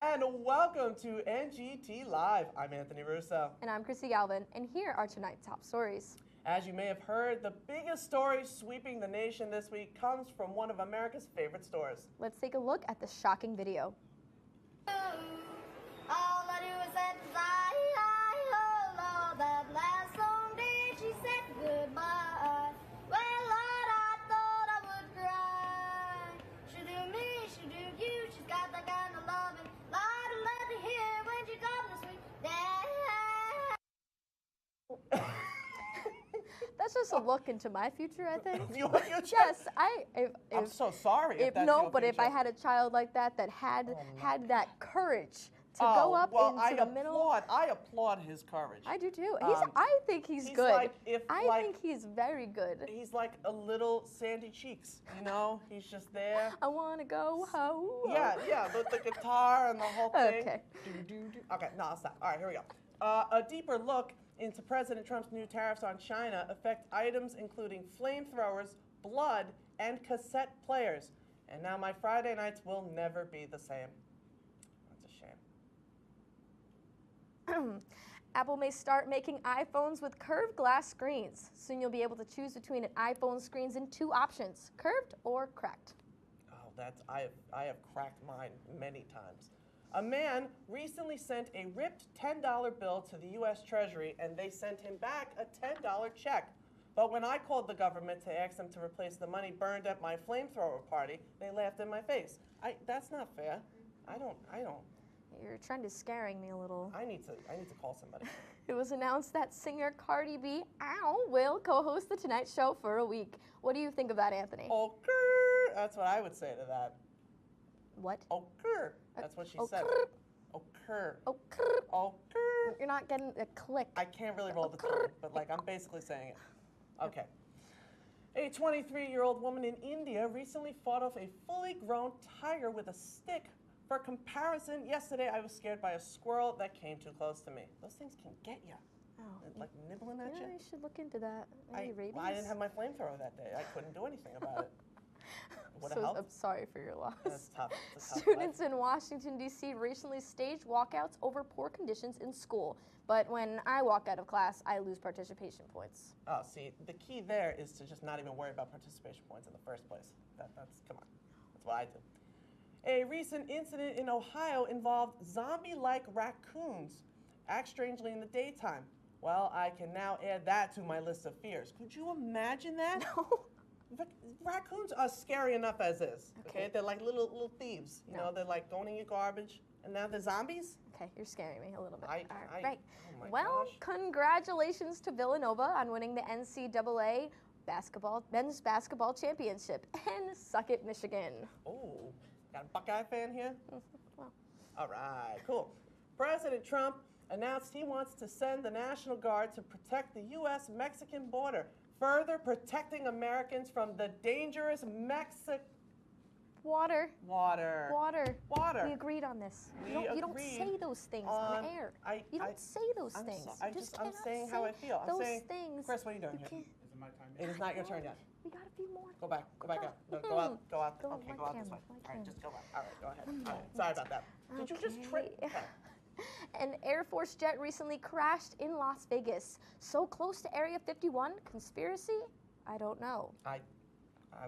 And welcome to NGT Live. I'm Anthony Russo. And I'm Chrissy Galvin, and here are tonight's top stories. As you may have heard, the biggest story sweeping the nation this week comes from one of America's favorite stores. Let's take a look at the shocking video. All I do is say hello, that last long day she said goodbye. Well, Lord, I thought I would cry. She do me, she do you, she's got that kind of loving. Lord, I love to hear when she comes to sweet dad. That's just a look into my future, I think. Your future? Yes, I'm so sorry. If that's no, your but if I future. had a child like that had that courage to go up into the middle. I applaud his courage. I do too. I think he's good. Like I think he's very good. He's like a little Sandy Cheeks, you know? He's just there. I want to go home. Yeah, with the guitar and the whole thing. Okay. Okay, no, I'll stop. All right, here we go. A deeper look into President Trump's new tariffs on China affect items including flamethrowers, blood, and cassette players. And now my Friday nights will never be the same. That's a shame. Apple may start making iPhones with curved glass screens. Soon you'll be able to choose between an iPhone screens in two options, curved or cracked. Oh, I have cracked mine many times. A man recently sent a ripped $10 bill to the U.S. Treasury, and they sent him back a $10 check. But when I called the government to ask them to replace the money burned at my flamethrower party, they laughed in my face. That's not fair. I don't. Your trend is scaring me a little. I need to call somebody. It was announced that singer Cardi B, will co-host the Tonight Show for a week. What do you think of that, Anthony? Okay, that's what I would say to that. What? Okay, that's what she said. Okay. Okay. You're not getting a click. I can't really roll the tongue, but like I'm basically saying it. Okay. A 23-year-old woman in India recently fought off a fully grown tiger with a stick. For comparison, yesterday I was scared by a squirrel that came too close to me. Those things can get you. Oh, Like nibbling at yeah, you. you should look into that. Maybe rabies. Well, I didn't have my flamethrower that day. I couldn't do anything about it. Would have So helped. I'm sorry for your loss. That's tough. It's a tough Students in Washington, D.C. recently staged walkouts over poor conditions in school. But when I walk out of class, I lose participation points. Oh, see, the key there is to just not even worry about participation points in the first place. That's come on. That's what I do. A recent incident in Ohio involved zombie-like raccoons act strangely in the daytime. Well, I can now add that to my list of fears. Could you imagine that? No. Raccoons are scary enough as is. Okay, they're like little thieves. You No. know, they're like going in your garbage, and now they're zombies. Okay, you're scaring me a little bit. Right. Oh my Well, gosh. congratulations to Villanova on winning the NCAA men's basketball championship. And suck it, Michigan. Oh, got a Buckeye fan here? Well. All right, cool. President Trump announced he wants to send the National Guard to protect the U.S.-Mexican border, further protecting Americans from the dangerous Water. Water. We agreed on this. We You don't agreed say those things on air. You don't say those I'm things. so- You I'm cannot saying say how I feel. I'm those saying, things. Chris, what are you doing here? can't- Is it my time It is not your turn yet. We got a few more. Go back out. No, go out. Go Okay, my go out this way. camera, my All right, just go out. All right, go ahead. Mm. All right, sorry about that. Did you just trip? Okay. An Air Force jet recently crashed in Las Vegas. So close to Area 51. Conspiracy? I don't know. I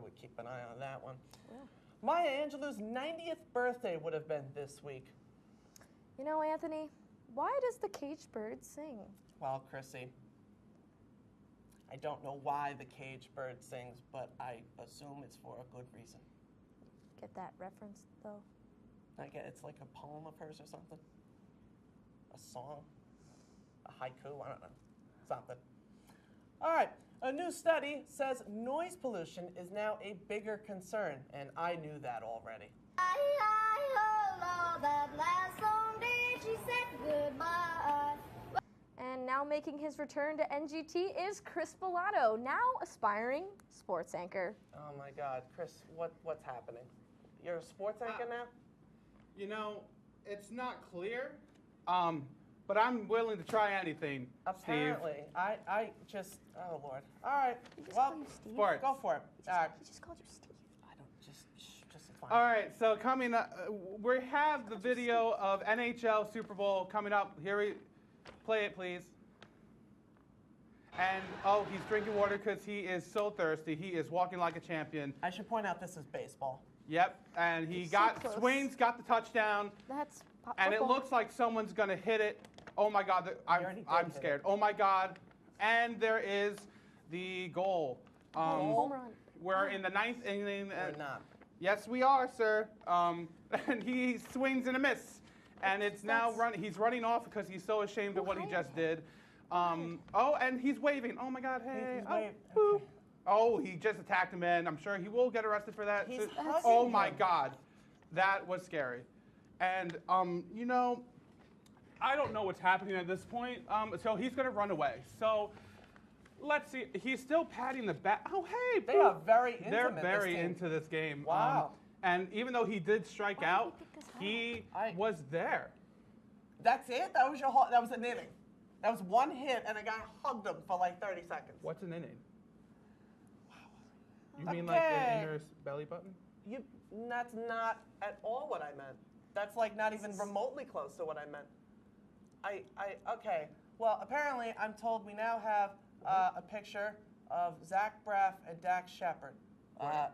would keep an eye on that one. Yeah. Maya Angelou's 90th birthday would have been this week. You know, Anthony, why does the caged bird sing? Well, Chrissy, I don't know why the caged bird sings, but I assume it's for a good reason. Get that reference, though? I get it's like a poem of hers or something. A song, a haiku, I don't know, something. All right, a new study says noise pollution is now a bigger concern, and I knew that already. Hello, that last long day she said goodbye. And now making his return to NGT is Chris Bellato, now aspiring sports anchor. Oh my God, Chris, what's happening? You're a sports anchor now? You know, it's not clear, but I'm willing to try anything, Apparently, I just, oh Lord. All right, He just well, called you Steve. Sports. go for it. All right. He just called you Steve. I don't, just fine. All right, so coming up, we have the video of NHL Super Bowl coming up. Play it, please. And, oh, he's drinking water because he is so thirsty. He is walking like a champion. I should point out this is baseball. Yep, and he So close. Swain's got the touchdown. That's And it football. looks like someone's going to hit it. Oh, my God, already did I'm hit scared. it. Oh, my God. And there is the goal. Home run. We're in the ninth inning. Or not. Yes, we are, sir. And he swings and a miss. And it's now running. He's running off because he's so ashamed of what he just did. Oh, and he's waving. Oh, my God, hey. He's Oh, waving. boop. Okay. Oh, he just attacked a man. I'm sure he will get arrested for that. He's too. hugging Oh, my him. God. That was scary. And, you know, I don't know what's happening at this point. So he's going to run away. So let's see. He's still patting the back. Oh, hey. They are very intimate. They're this very team. into this game. Wow. And even though he did strike Why did out, they pick this he I- was there. That's it? That was your whole, that was an inning. That was one hit, and a guy hugged him for like 30 seconds. What's an inning? You mean like Okay. the inner belly button? That's not at all what I meant. That's like not even remotely close to what I meant. Okay. Well, apparently I'm told we now have a picture of Zach Braff and Dax Shepard.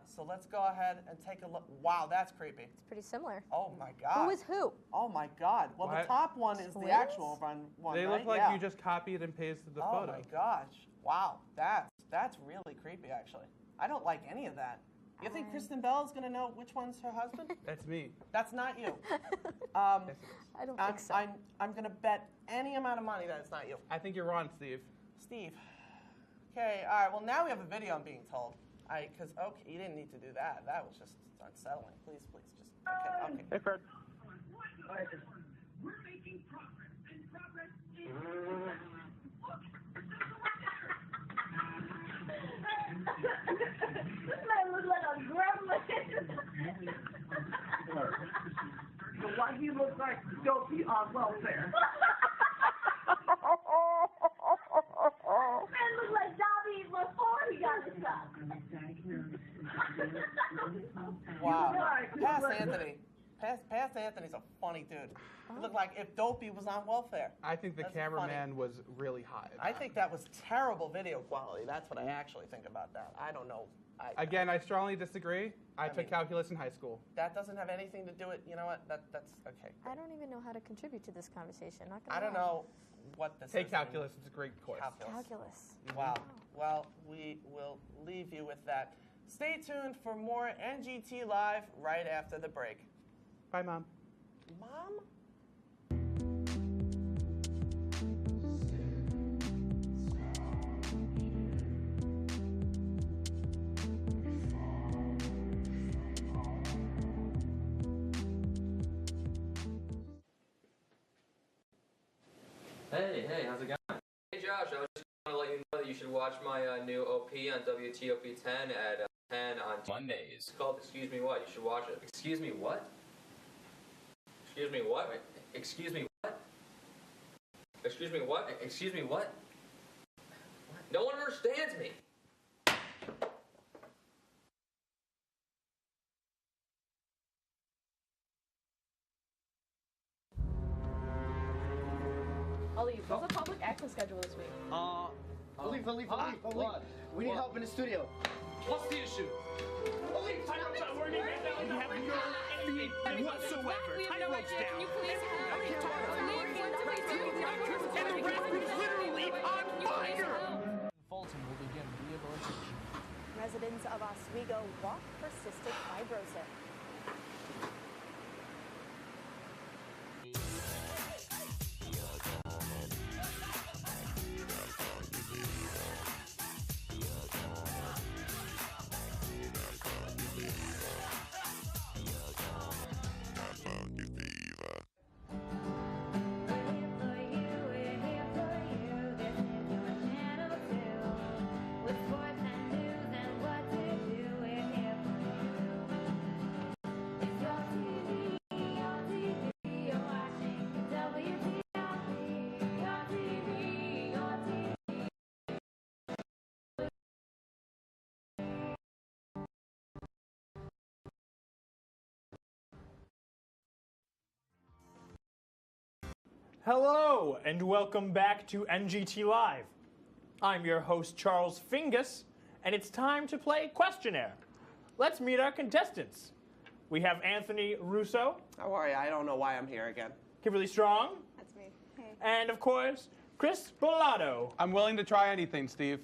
So let's go ahead and take a look. Wow, that's creepy. It's pretty similar. Oh my God. Who is who? Oh my God. Well, What? the top one is the Twins? actual one, They right? look like Yeah. you just copied and pasted the Oh photo. my gosh. Wow. That's really creepy, actually. I don't like any of that. You think Kristen Bell is going to know which one's her husband? That's me. That's not you. Yes, it is. I don't I'm, think so. I'm going to bet any amount of money that it's not you. I think you're wrong, Steve. Steve. Okay, all right. Well, now we have a video, I'm being told. Because, okay, you didn't need to do that. That was just unsettling. Please, just, okay. Hey, Fred. We're making progress, and progress is... This man looks like a gremlin. So why he looks like Dopey on welfare? Man looks like Dobby before he got the shot. Wow. Right. Pass Anthony. Pass Anthony's a funny dude. He looked like if Dopey was on welfare. I think the That's cameraman was really high. I think that was terrible video quality. That's what I actually think about that. I don't know. Again, I strongly disagree. I took mean- calculus in high school. That doesn't have anything to do with, you know what? That's okay. I don't even know how to contribute to this conversation. Not gonna I don't lie. know what this Take is. calculus. It's a great course. Calculus. Wow. Well, we will leave you with that. Stay tuned for more NGT Live right after the break. Bye, Mom. Mom? Hey, how's it going? Hey Josh, I just want to let you know that you should watch my new OP on WTOP 10 at 10 on Mondays. It's called Excuse Me What. You should watch it. Excuse me what? Excuse me what? Wait, excuse me what? Excuse me what? Excuse me what? No one understands me. Ollie, what's the public access schedule this week? Leave. We need help in the studio. What's the issue? Tightrope's not working right now. You have no feet whatsoever. Tightrope's down. And the rest is literally on fire. Fulton will begin rehabilitation. Residents of Oswego walk for cystic fibrosis. Hello, and welcome back to NGT Live. I'm your host, Charles Fingus, and it's time to play Questionnaire. Let's meet our contestants. We have Anthony Russo. How are you? I don't know why I'm here again. Kimberly Strong. That's me. Hey. And, of course, Chris Bolato. I'm willing to try anything, Steve.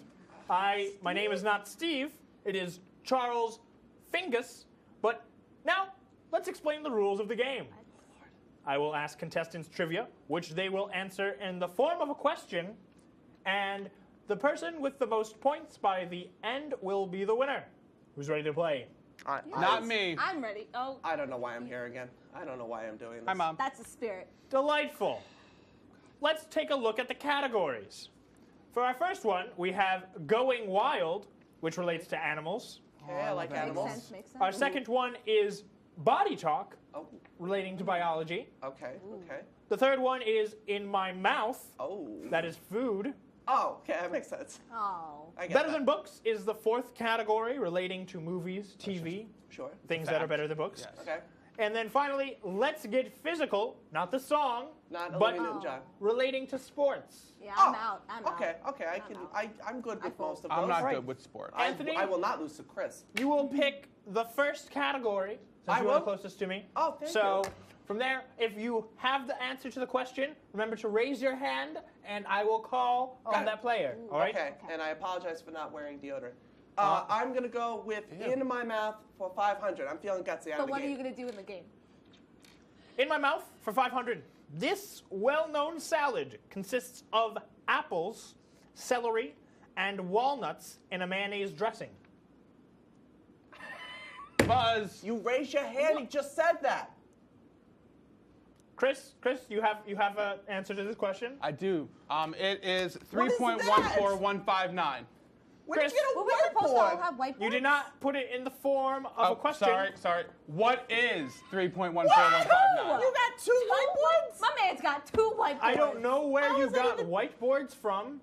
My name is not Steve. It is Charles Fingus. But now, let's explain the rules of the game. I will ask contestants trivia, which they will answer in the form of a question, and the person with the most points by the end will be the winner. Who's ready to play? Not me. I'm ready. Oh. I don't know why I'm here again. I don't know why I'm doing this. Hi, Mom. That's the spirit. Delightful. Let's take a look at the categories. For our first one, we have Going Wild, which relates to animals. Okay, I like animals. Makes sense, makes sense. Our second one is Body Talk, Oh, relating to biology. okay, okay. The third one is In My Mouth. Oh. That is food. Oh, okay, that makes sense. Oh. I get Better that. Than Books is the fourth category, relating to movies, TV, Sure. things that are better than books. Yes. Okay. And then finally, Let's Get Physical, not the song, Not but Olivia Newton-John. relating to sports. Yeah, Oh, I'm out. I'm out. Okay, okay, I'm out. I'm good with most of those. I'm not Right. good with sports. Anthony? I will not lose to Chris. You will pick the first category, since I you are the will? closest to me. Oh, thank so, you. from there, if you have the answer to the question, remember to raise your hand, and I will call Got on it. that player. All right? Okay, and I apologize for not wearing deodorant. I'm gonna go with In My Mouth for 500. I'm feeling gutsy out But of the what are gate. you going to do in the game? In My Mouth for 500. This well-known salad consists of apples, celery, and walnuts in a mayonnaise dressing. Buzz. You raised your hand. He just said that. Chris, you have an answer to this question? I do. It is What is 3.14159. Where did Chris, you get a Well, we're supposed to all whiteboard? have whiteboards. You did not put it in the form of a question. Sorry. What is 3.14159? You got two whiteboards? My man's got two whiteboards. I don't know where How you is that got even- whiteboards from.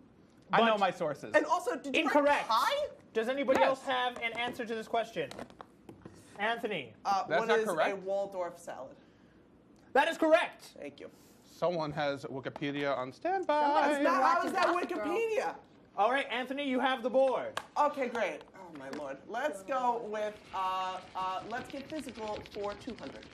I know but my sources. And also, did you Incorrect. write pie? Does anybody Yes. else have an answer to this question? Anthony. That's What not is correct. a Waldorf salad? That is correct. Thank you. Someone has Wikipedia on standby. Somebody's Now, how watching is that Gossip Girl. Wikipedia? All right, Anthony, you have the board. Okay, great. Oh my lord. Let's go with Let's Get Physical for 200.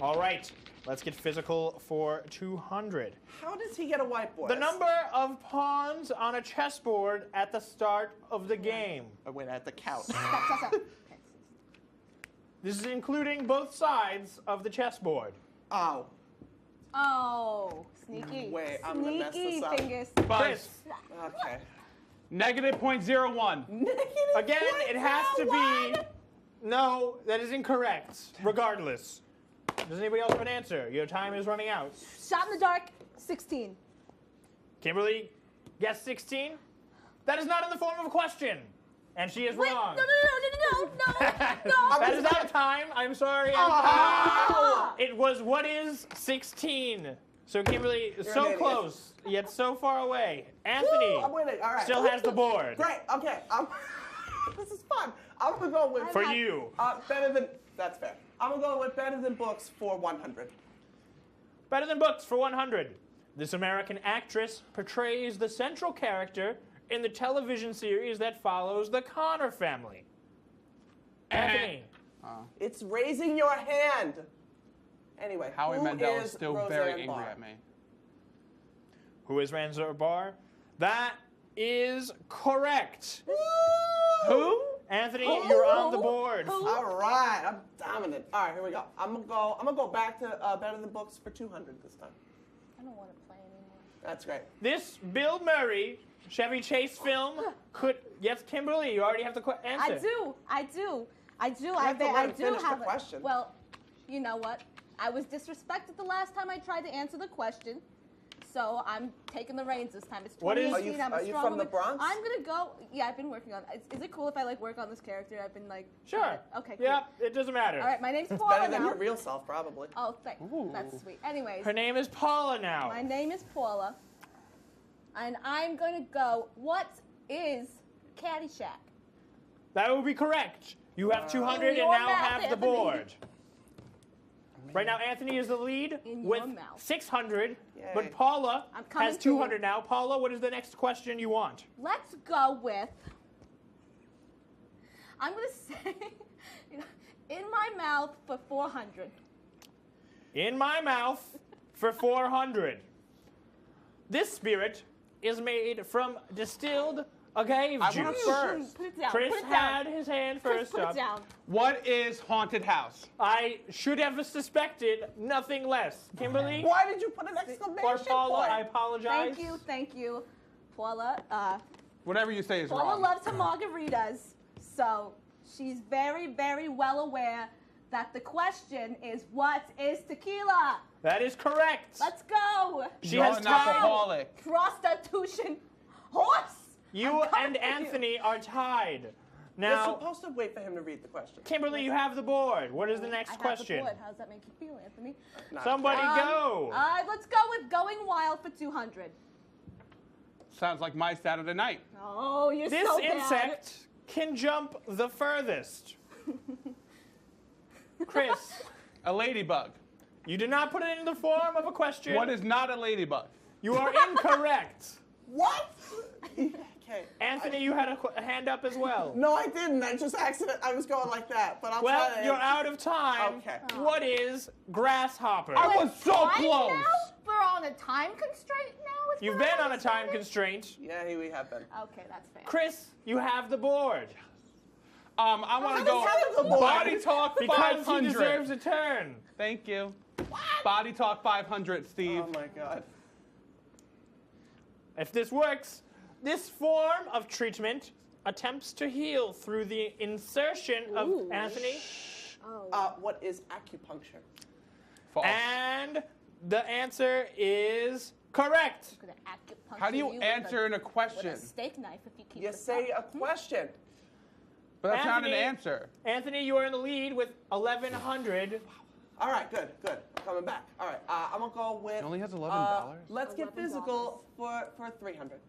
All right, let's get physical for 200. How does he get a whiteboard? The number of pawns on a chessboard at the start of the game. Oh, wait, I have to count. Stop. This is including both sides of the chessboard. Oh, Oh, sneaky. Wait, I'm gonna mess Sneaky this up. fingers. Chris, okay. Negative 0.01. again, it has to be. No, that is incorrect. Regardless. Does anybody else have an answer? Your time is running out. Shot in the dark, 16. Kimberly, guess 16? That is not in the form of a question. And she is Wait, wrong. no. That is out of time. I'm sorry. Ah! It was what is 16? So Kimberly, an so idiot. close, yet so far away. Anthony Woo, I'm winning. All right. still has the board. Great. Okay. This is fun. I'm gonna go with For you. better than. That's fair. I'm gonna go with Better Than Books for 100. Better Than Books for 100. This American actress portrays the central character in the television series that follows the Connor family. Anthony. It's raising your hand. Anyway, Howie who Mandel is is still Roseanne very angry Barr? at me. Who is Roseanne Barr? That is correct. Who? Anthony, you're on the board. All right, I'm dominant. All right, here we go. I'm gonna go back to Better Than Books for 200 this time. I don't want to play anymore. That's great. This Bill Murray Chevy Chase film could. Yes, Kimberly, you already have the answer. I do. have to let him finish the question. Well, you know what? I was disrespected the last time I tried to answer the question. So I'm taking the reins this time. It's 2018. I'm a Are you strong from the woman. Bronx? I'm gonna go. Yeah, I've been working on. Is it cool if I work on this character? I've been Sure. Okay. Cool. Yeah, it doesn't matter. All right. My name's It's Paula better than now. your real self, probably. Oh, that's sweet. Anyways, Her name is Paula now. my name is Paula, and I'm gonna go. What is Caddyshack? That would be correct. You have 200 and Your now math, have the Anthony. board. Right now, Anthony is the lead In with your mouth. 600, Yay. but Paula I'm coming has to you. 200 now. Paula, what is the next question you want? Let's go with. I'm gonna say, in my mouth for 400. In my mouth for 400. This spirit is made from distilled agave I juice. want first. Put it down. Chris put it had down. his hand Chris, first put up. it down. What is haunted house? I should have suspected nothing less. Kimberly Why did you put an exclamation or Paula, point? I apologize. Thank you, Paula. Whatever you say is Paula wrong. loves her margaritas, so she's very, very well aware that the question is, what is tequila? That is correct. Let's go. She You're has an tied. alcoholic. Prostitution horse. You I'm coming and for you. Anthony are tied. You're Now, supposed to wait for him to read the question. Kimberly, you have the board. What is the I next have question? The board. How does that make you feel, Anthony? Somebody go. Let's go with going wild for 200. Sounds like my Saturday night. Oh, you're This so bad. insect can jump the furthest. Chris, A ladybug. you did not put it in the form of a question. What is not a ladybug? You are incorrect. What? Okay. Anthony, you had a hand up as well. No, I didn't. I just I was going like that, but I'll Well, try to. you're out of time. Okay. What is grasshopper? I was so Time close. Now? We're on a time constraint now? Is You've what been I'm on a time understanding? constraint. Yeah, we have been. Okay, that's fair. Chris, you have the board. I want to go have the board? body talk Because 500. he deserves a turn. Thank you. Body talk 500, Steve. Oh my God. If this works, this form of treatment attempts to heal through the insertion of Ooh. Anthony, Oh. What is acupuncture? False. and the answer is correct. I'm gonna acupuncture How do you with answer in a with question? a steak knife if you keep You this say up. a question. But that's not an Anthony- answer. Anthony, you are in the lead with 1,100. All right, good. I'm coming back. All right, I'm gonna go with. It only has $11. Let's get physical for 300.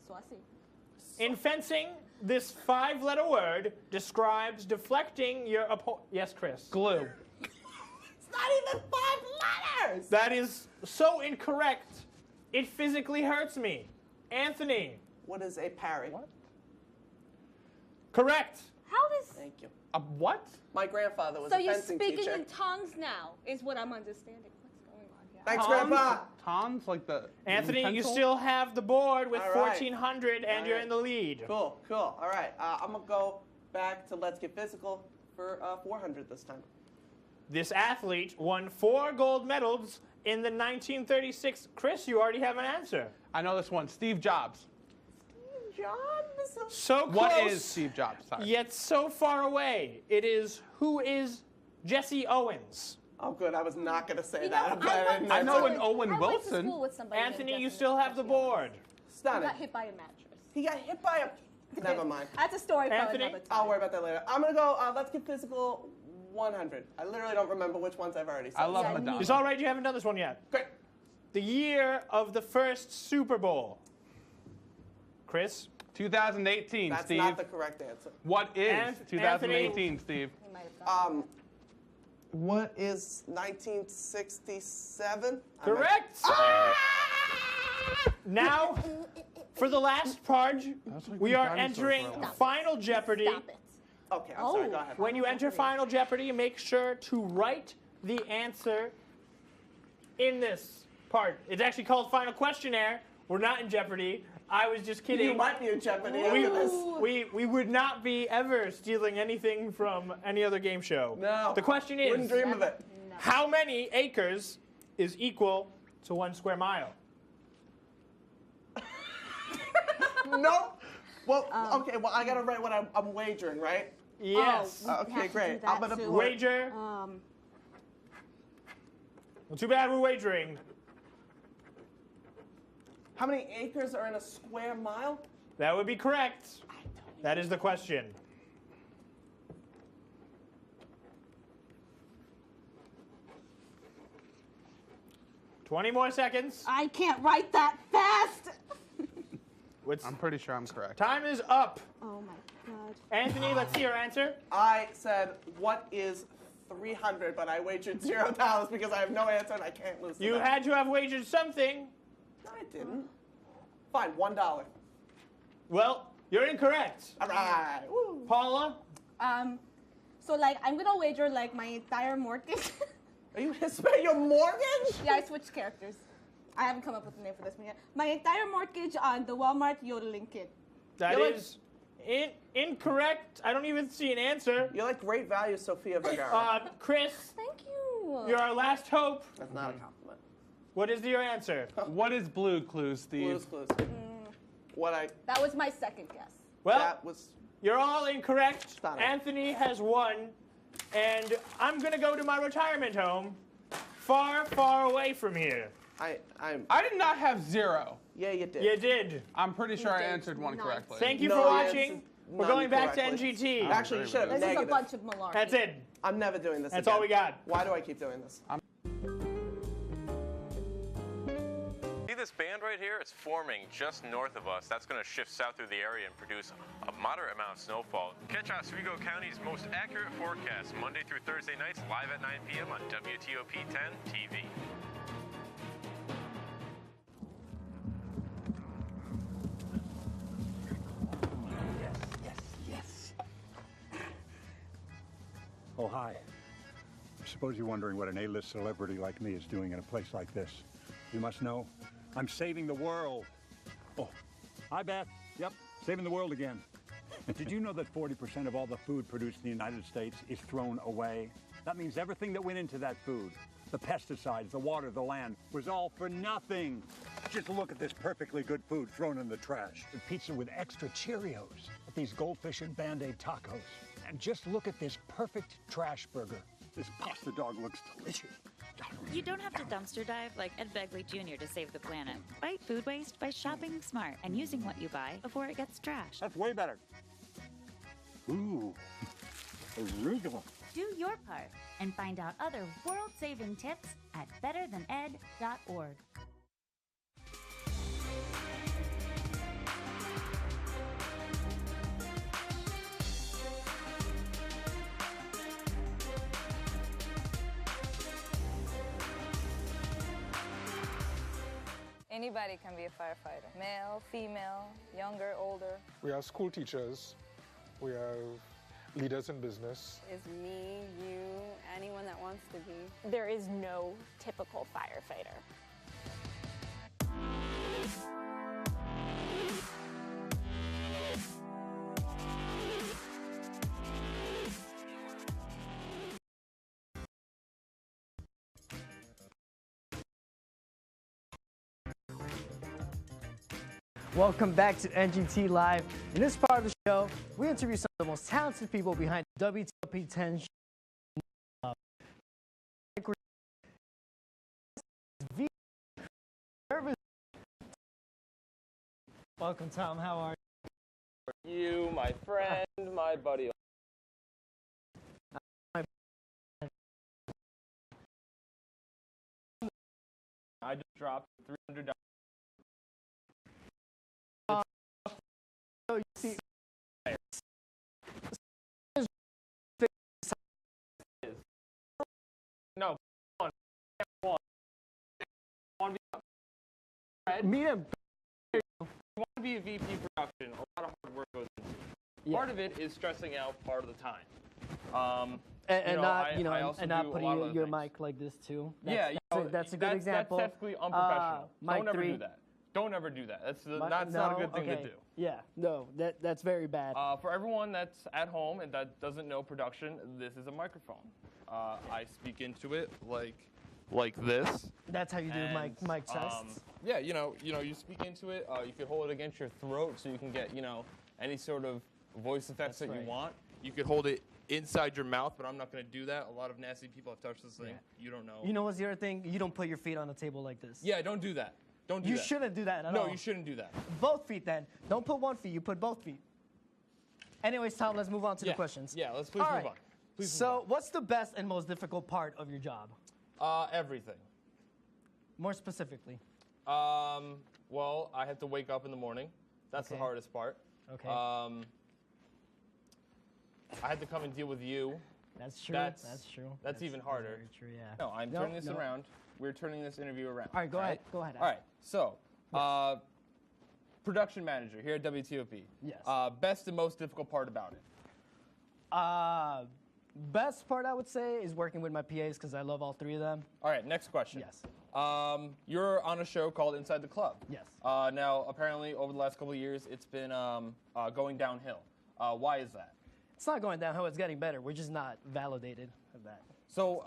So I see. In fencing, this 5-letter word describes deflecting your opponent. Yes, Chris. Glue. It's not even 5 letters. That is so incorrect. It physically hurts me. Anthony. What is a parry? What? Correct. How does... Thank you. A what? My grandfather was So a you're fencing speaking teacher. in tongues now, is what I'm understanding. What's going on here? Thanks, Tons? Grandpa. Tons? Like the Anthony, you utensil? still have the board with All right. 1,400, and All you're right. in the lead. Cool. All right, I'm gonna go back to Let's Get Physical for 400 this time. This athlete won 4 gold medals in the 1936. Chris, you already have an answer. I know this one. Steve Jobs. John, So close. What is Steve Jobs? Sorry. Yet so far away. It is who is Jesse Owens. Oh, good. I was not gonna say You know, that. I know an I Owen went to Wilson. school with somebody named Anthony, you Jesse- still have the Jesse Owens. board. He Stunning. got hit by a mattress. He got hit by a. Never mind. That's a story for Anthony? another time. I'll worry about that later. I'm gonna go. Let's Get Physical 100. I literally don't remember which ones I've already said. I love Yeah, Madonna. It's all right, you haven't done this one yet. Great. The year of the first Super Bowl. Chris? 2018, That's Steve. not the correct answer. What is Anthony- 2018, Steve? He might have gotten What is 1967? Correct. Now, for the last part, That's like we when are dinosaurs entering were alive. Final Jeopardy. Stop it. Okay, I'm sorry. Go ahead. When you enter Final Jeopardy, make sure to write the answer in this part. It's actually called Final Questionnaire. We're not in Jeopardy. I was just kidding. You might be in jeopardy we, after this. we would not be ever stealing anything from any other game show. No. The question is, Wouldn't dream of it. how many acres is equal to 1 square mile? Nope. Well, okay. Well, I gotta write what I'm wagering, right? Yes. Oh, we Okay, have to do great. that I'm gonna too. put- Wager. Well, too bad we're wagering. How many acres are in a square mile? That would be correct. That is the question. $20 more seconds. I can't write that fast. I'm pretty sure I'm correct. Time is up. Oh my God. Anthony, let's see your answer. I said, what is 300, but I wagered $0 because I have no answer and I can't lose. You had to have wagered something. No, I didn't. Fine, $1. Well, you're incorrect. All right. Woo. Paula? So like I'm gonna wager like my entire mortgage. Are you gonna spend your mortgage? Yeah, I switched characters. I haven't come up with a name for this one yet. My entire mortgage on the Walmart yodeling kid. That is incorrect. I don't even see an answer. You're like great value, Sofia Vergara. Chris. Thank you. You're our last hope. That's not a compliment. What is your answer? What is Blue Clues, Steve? Blue's Clues. That was my second guess. Well, that was. You're all incorrect. Stop it. Anthony has won, and I'm gonna go to my retirement home, far, far away from here. I did not have 0. Yeah, you did. You did. I'm pretty sure I answered one correctly. Thank you for watching. We're going back to NGT. Actually, you should have This negative. is a bunch of malarkey. That's it. I'm never doing this That's again. all we got. Why do I keep doing this? See this band right here? It's forming just north of us. That's going to shift south through the area and produce a moderate amount of snowfall. Catch Oswego County's most accurate forecast Monday through Thursday nights live at 9 p.m. on WTOP 10 TV. Yes. Oh, hi. I suppose you're wondering what an A-list celebrity like me is doing in a place like this. You must know, I'm saving the world. Oh, hi, Beth. Yep, saving the world again. Did you know that 40% of all the food produced in the United States is thrown away? That means everything that went into that food, the pesticides, the water, the land, was all for nothing. Just look at this perfectly good food thrown in the trash. The pizza with extra Cheerios, these goldfish and Band-Aid tacos. And just look at this perfect trash burger. This pasta dog looks delicious. You don't have to dumpster dive like Ed Begley Jr. to save the planet. Fight food waste by shopping smart and using what you buy before it gets trashed. That's way better. Ooh, arugula. Do your part and find out other world-saving tips at betterthaned.org. Anybody can be a firefighter. Male, female, younger, older. We have school teachers. We have leaders in business. Is me, you, anyone that wants to be. There is no typical firefighter. Welcome back to NGT Live. In this part of the show, we interview some of the most talented people behind WTOP 10 show. Welcome, Tom. How are you? You, my friend, my buddy. I just dropped $300. So you see, no, meet him. You want to be a VP production, a lot of hard work goes into it. Yeah. Part of it is stressing out part of the time. And not putting your your mic like this too. That's a good example. That's technically unprofessional. Mic Don't ever 3. do that. Don't ever do that. That's not a good thing to do. Yeah, no, that's very bad. For everyone that's at home and that doesn't know production, this is a microphone. I speak into it like this. That's how you do mic tests. Yeah, you speak into it. You can hold it against your throat so you can get any sort of voice effects that you want. You could hold it inside your mouth, but I'm not going to do that. A lot of nasty people have touched this thing. Yeah. You don't know. You know what's the other thing? You don't put your feet on the table like this. Yeah, don't do that. Don't do you that. You shouldn't do that at all. No, you shouldn't do that. Both feet then. Don't put one feet. You put both feet. Anyways, Tom, let's move on to the questions. Yeah, let's please move on. So, what's the best and most difficult part of your job? Everything. More specifically. Well, I have to wake up in the morning. That's the hardest part. Okay. I had to come and deal with you That's true. That's true. That's even harder. Very true, yeah. No, I'm turning this around. We're turning this interview around. All right, go ahead. Go ahead. All right. So, production manager here at WTOP. Yes. Best and most difficult part about it. Best part I would say is working with my PAs because I love all three of them. All right, next question. Yes. You're on a show called Inside the Club. Yes. Now, apparently, over the last couple of years, it's been going downhill. Why is that? It's not going downhill. It's getting better. We're just not validated of that. So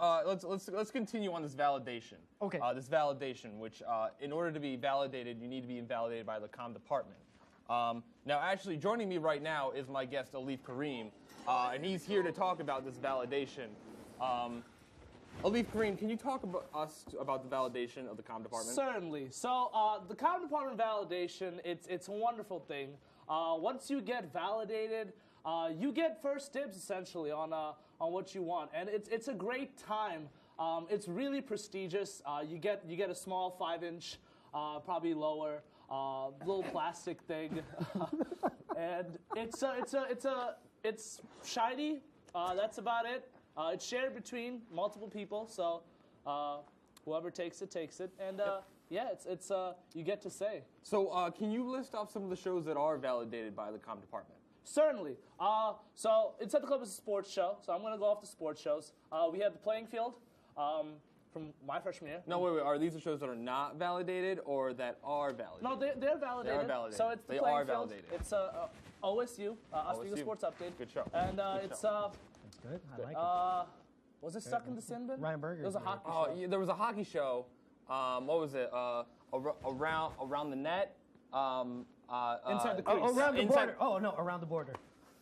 let's continue on this validation. Okay. This validation, which in order to be validated, you need to be validated by the comm department. Now, actually, joining me right now is my guest, Alif Kareem, and he's here to talk about this validation. Alif Kareem, can you talk about the validation of the comm department? Certainly. So the comm department validation, it's a wonderful thing. Once you get validated, you get first dibs essentially on what you want, and it's a great time. It's really prestigious. You get a small 5-inch, probably lower, little plastic thing, and it's shiny. That's about it. It's shared between multiple people, so whoever takes it, and yeah, it's you get to say. So can you list off some of the shows that are validated by the comm department? Certainly. So Inside the Club is a sports show, so I'm going to go off the sports shows. We have The Playing Field from my freshman year. No, wait. Are these the shows that are not validated or that are validated? No, they're validated. They are validated. So it's The They Playing are Field. validated. It's OSU, Oswego Sports Update. Good show. And Good it's show. That's good. I like it. Was it Stuck in the Sin Bin? Ryan Berger. It was a hockey Oh, show. yeah, there was a hockey show. What was it? Around the net. Inside the crease. Around the border. Oh no, around the border.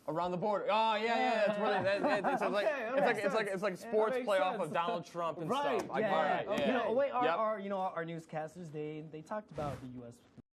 Around the border. Oh yeah. That's where it's like sports playoff of Donald Trump and stuff. Yeah. You know, our newscasters they talked about the U.S.